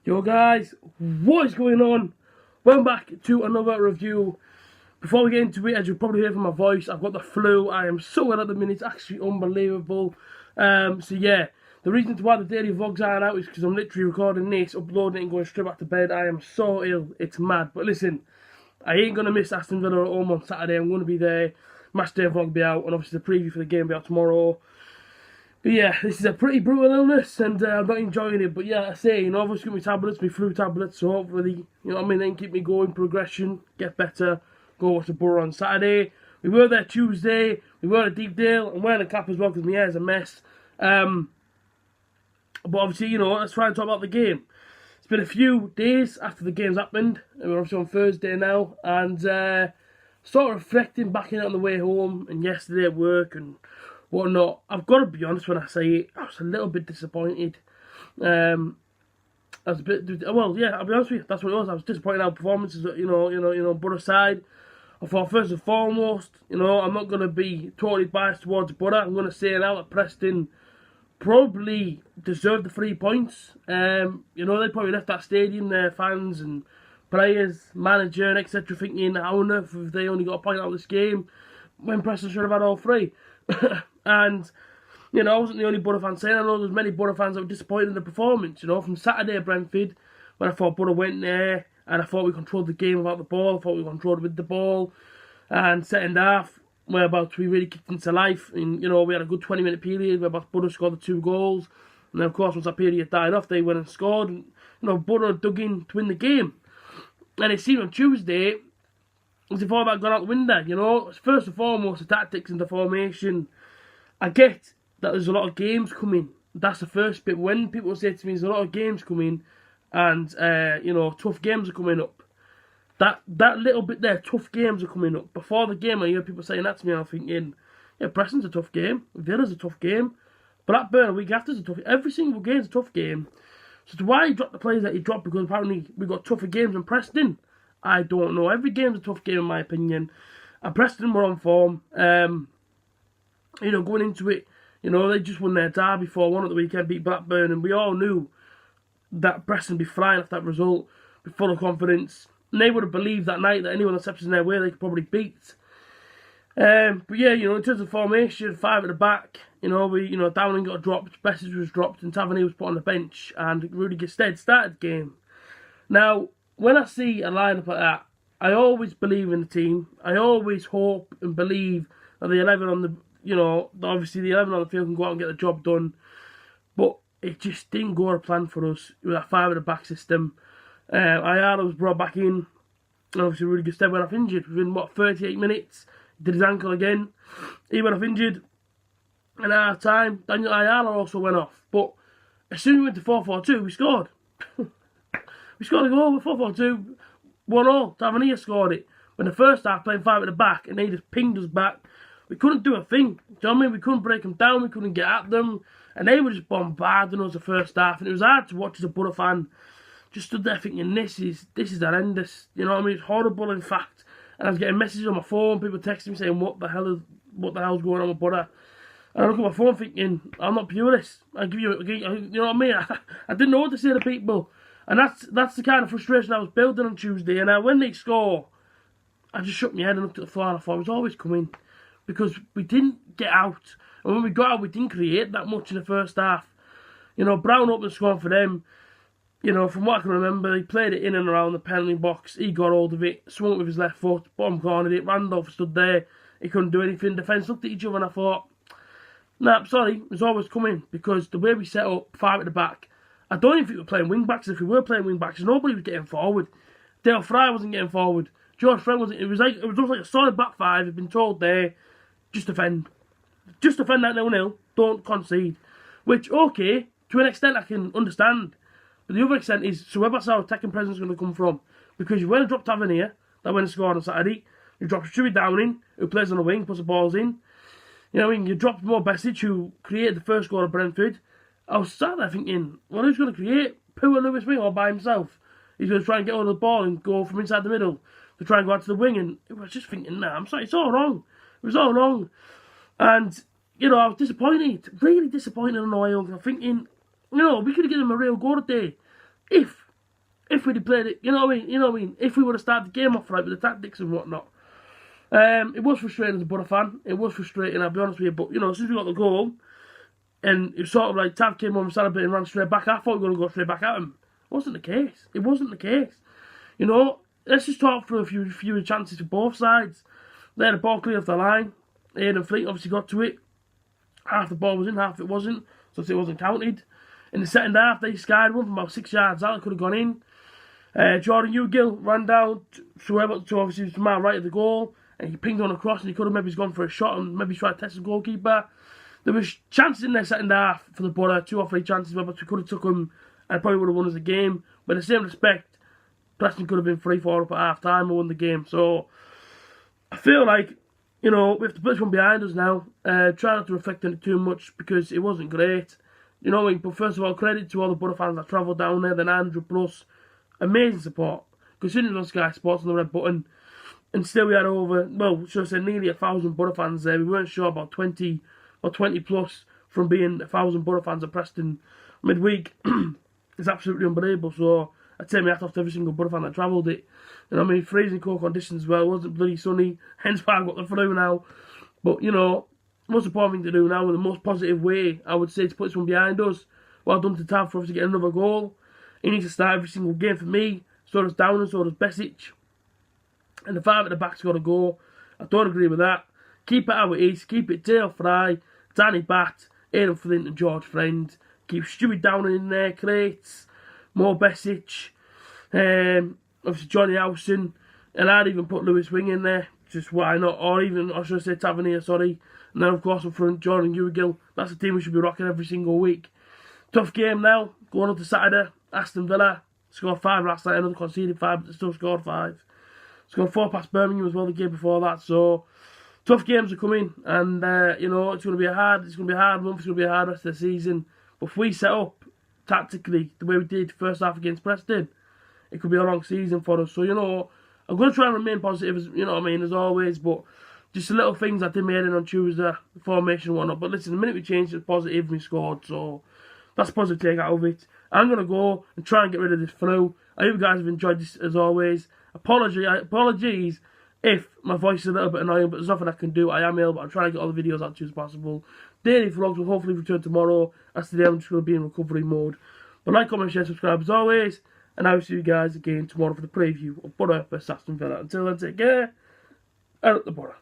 Yo guys, what is going on? Welcome back to another review. Before we get into it, as you'll probably hear from my voice, I've got the flu. I am so ill at the minute, it's actually unbelievable. So yeah, the reason why the daily vlogs aren't out is because I'm literally recording this, uploading it and going straight back to bed. I am so ill, it's mad. But listen, I ain't going to miss Aston Villa at home on Saturday. I'm going to be there. Match day vlog will be out, and obviously the preview for the game will be out tomorrow. But yeah, this is a pretty brutal illness, and I'm not enjoying it. But yeah, I say, you know, I've just got my tablets, my flu tablets, so hopefully, you know what I mean, they can keep me going, progression, get better, go watch the Borough on Saturday. We were there Tuesday, we were at Deepdale, I'm wearing a cap as well because my hair's a mess. But obviously, you know, let's try and talk about the game. It's been a few days after the game's happened, and we're obviously on Thursday now, and sort of reflecting back in it on the way home, and yesterday at work, and whatnot. I've got to be honest when I say it, I was a little bit disappointed. I was a bit, well, yeah, I'll be honest with you, that's what it was. I was disappointed in our performances, you know, Borough side. I thought first and foremost, you know, I'm not going to be totally biased towards Borough. I'm going to say now that Preston probably deserved the 3 points. You know, they probably left that stadium, their fans and players, manager, and etc. thinking, how on earth have they only got a point out of this game when Preston should have had all three? And, you know, I wasn't the only Borough fan saying. I know there's many Borough fans that were disappointed in the performance, you know, from Saturday at Brentford, when I thought Borough went there, and I thought we controlled the game without the ball, I thought we controlled it with the ball, and second half, whereabouts we really kicked into life, and, you know, we had a good 20-minute period, whereabouts Borough scored the 2 goals, and then, of course, once that period died off, they went and scored, and, you know, Borough dug in to win the game. And it seemed on Tuesday, as if all that got out the window, you know. First and foremost, the tactics and the formation. I get that there's a lot of games coming. That's the first bit. When people say to me, there's a lot of games coming, and, you know, tough games are coming up. That little bit there, tough games are coming up. Before the game, I hear people saying that to me, and I'm thinking, yeah, Preston's a tough game. Villa's a tough game. Blackburn, a week after's a tough game. Every single game's a tough game. So why he dropped the players that he dropped, because apparently we got tougher games than Preston, I don't know. Every game's a tough game in my opinion. And Preston were on form. You know, going into it, you know, they just won their derby 4-1 at the weekend, beat Blackburn, and we all knew that Preston would be flying off that result, be full of confidence. And they would have believed that night that anyone that steps in their way, they could probably beat. But yeah, you know, in terms of formation, 5 at the back, you know, Downing got dropped, Bessage was dropped, and Tavernier was put on the bench, and Rudy Gestead started the game. Now, when I see a lineup like that, I always believe in the team. I always hope and believe that the 11 on the, you know, obviously the 11 on the field can go out and get the job done. But it just didn't go to plan for us with that 5 at the back system. Ayala was brought back in, and obviously Rudy Gestead went off injured within, 38 minutes. He did his ankle again. He went off injured. And at our time, Daniel Ayala also went off. But as soon as we went to 4-4-2, we scored. We scored a goal with 4-4-2, 1-0. Tavernier scored it. When the first half playing 5 at the back, and they just pinged us back. We couldn't do a thing. Do you know what I mean? We couldn't break them down. We couldn't get at them. And they were just bombarding us the first half. And it was hard to watch as a Borough fan. Just stood there thinking, this is horrendous. You know what I mean? It's horrible, in fact. And I was getting messages on my phone, people texting me saying, what the hell's going on with Borough? And I look at my phone thinking, I'm not purist. You know what I mean? I didn't know what to say to people. And that's the kind of frustration I was building on Tuesday. And when they score, I just shook my head and looked at the floor, and I thought it was always coming. Because we didn't get out. And when we got out, we didn't create that much in the first half. You know, Brown opened the score for them. You know, from what I can remember, he played it in and around the penalty box. He got hold of it, swung it with his left foot, bottom cornered it. Randolph stood there. He couldn't do anything. Defence looked at each other, and I thought, nah, sorry, it was always coming. Because the way we set up, 5 at the back, I don't even think we were playing wing-backs. If we were playing wing-backs, nobody was getting forward. Dale Fry wasn't getting forward. George Friend wasn't. It was just like a solid back 5. You've been told there, just defend. Just defend that 0-0. Don't concede. Which, okay, to an extent I can understand. But the other extent is, so where that's our attacking presence going to come from? Because you went and dropped Tavernier, that went and scored on Saturday. You dropped Stewie Downing, who plays on the wing, puts the balls in. You know what I mean? You dropped more Bessage, who created the first goal at Brentford. I was sat there thinking, well, who's going to create? Pooh and Lewis Wing all by himself? He's going to try and get on the ball and go from inside the middle to try and go out to the wing. And I was just thinking, nah, I'm sorry, it's all wrong. It was all wrong. And, you know, I was disappointed. Really disappointed on the way home. I'm thinking, you know, we could have given him a real go today. If if we'd have played it, you know what I mean? If we would have started the game off right with the tactics and whatnot. It was frustrating as a Borough fan. It was frustrating, I'll be honest with you. But, since we got the goal, and it was sort of like Tav came on and celebrated and ran straight back, I thought we were going to go straight back at him. It wasn't the case. It wasn't the case. Let's just talk through a few chances for both sides. They had a ball clear off the line. Aidan Fleet obviously got to it. Half the ball was in, half it wasn't. So it wasn't counted. In the second half, they skied one from about 6 yards out. It could have gone in. Jordan Ugill ran down to obviously to my right of the goal. And he pinged on across and he could have maybe gone for a shot and maybe tried to test the goalkeeper. There was chances in their second half for the Borough, 2 or 3 chances, but we could have took them and probably would have won us the game. But in the same respect, Preston could have been 3-4 up at half time and won the game. So I feel like, we have to put this one behind us now. Try not to reflect on it too much because it wasn't great. But first of all, credit to all the Borough fans that travelled down there, the 900 plus. Amazing support. Considering on Sky Sports on the red button. And still we had nearly 1,000 Borough fans there. We weren't sure about 20 or 20 plus from being 1,000 Borough fans at Preston midweek. It's absolutely unbelievable. So I take my hat off to every single Borough fan that travelled it. Freezing cold conditions as well. It wasn't bloody sunny. Hence why I got the flu now. But, the most important thing to do now in the most positive way, I would say, to put this one behind us. Well done to Tav for us to get another goal. He needs to start every single game for me. So does Down, so does Besic. And the 5 at the back's got to go. I don't agree with that. Keep it how it is. Keep it Dale Fry, Danny Batt, Aidan Flint and George Friend. Keep Stewie Down in there, Crates, Mo Besic, obviously Johnny Howson. And I'd even put Lewis Wing in there. Just why not? Or should I say Tavernier, sorry. And then of course up front, Jordan Ugill. That's the team we should be rocking every single week. Tough game now. Going on to Saturday. Aston Villa. Scored 5 last night. Another conceded 5, but they still scored 5. Scored 4 past Birmingham as well the game before that. So tough games are coming, and it's going to be a hard month. It's going to be a hard rest of the season. But if we set up tactically the way we did first half against Preston, it could be a long season for us. So I'm going to try and remain positive, as always. But just the little things I did my head in on Tuesday, the formation and whatnot. But listen, the minute we changed, it was positive. We scored, so that's a positive take out of it. I'm going to go and try and get rid of this flu. I hope you guys have enjoyed this as always. Apologies if my voice is a little bit annoying, but there's nothing I can do. I am ill, but I'm trying to get all the videos out to you as possible. Daily vlogs will hopefully return tomorrow. As today, I'm just going to be in recovery mode. But like, comment, share, subscribe as always. And I will see you guys again tomorrow for the preview of Borough vs Aston Villa. Until then, take care. Out the Borough.